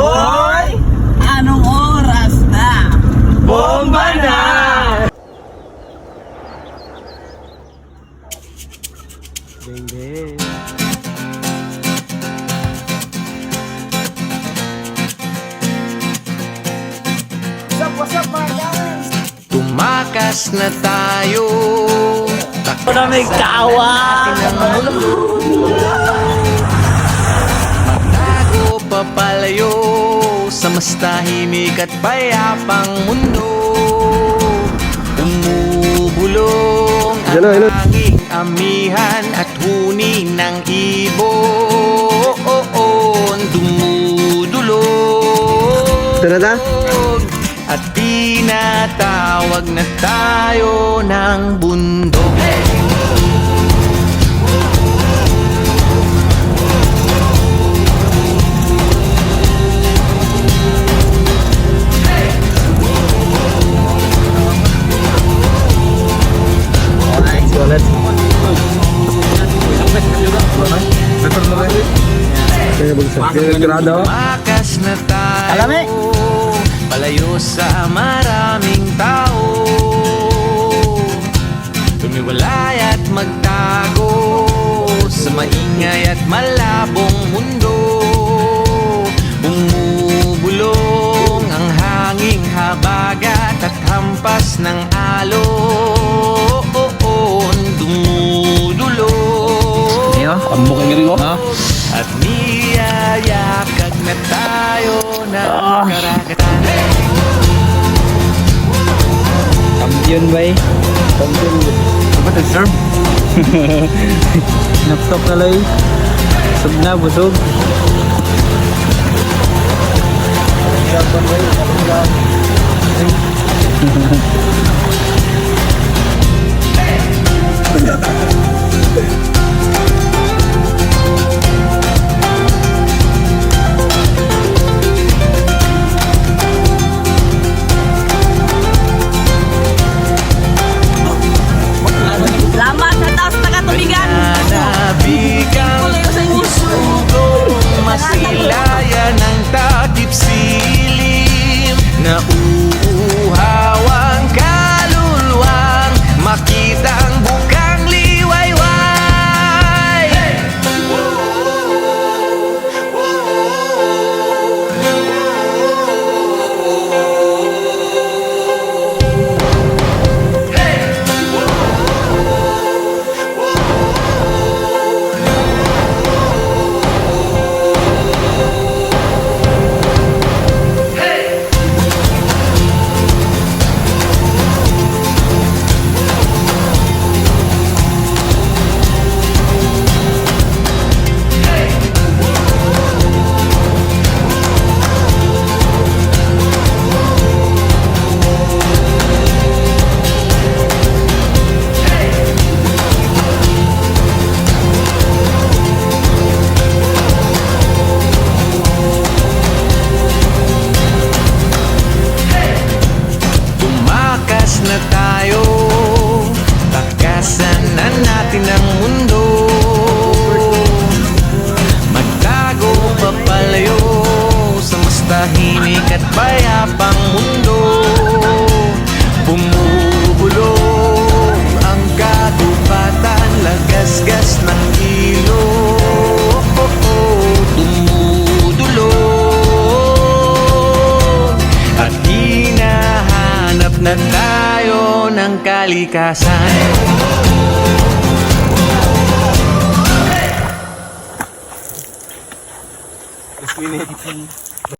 Hoy! Anong oras na? Bomba na! Beng. What's up mga guys? Tumakas na tayo. Ako na may kawa! Magtago papalayo sa mas tahimik at payapang mundo. Umubulong ang hanging amihan at huni ng ibon. Dumudulog at tinatawag na tayo ng bundok. Tumakas na tayo palayo sa maraming tao. Tumiwalay at magtago sa maingay at malabong mundo. Bumubulong ang hanging habagat at hampas ng alon. Dumudulong at niyayakag na tayo ng karagatan. Champion ba eh? Champion. Apa nag-serve? Naptok na lang. Busog na, busog. Salamat sa taas na katubigan! Nanabigang usugong masilayan ng takip silim. Nauuhaw ang kaluluwang makita ang bukang liwayway. Tumakas na tayo, takasan na natin ang mundo. Magtago papalayo sa mas tahimik at payapang mundo. Bumubulong ang katupatan, lagasgas ng ilog. Dumudulog at hinahanap na tayo ng kalikasan. Minutes.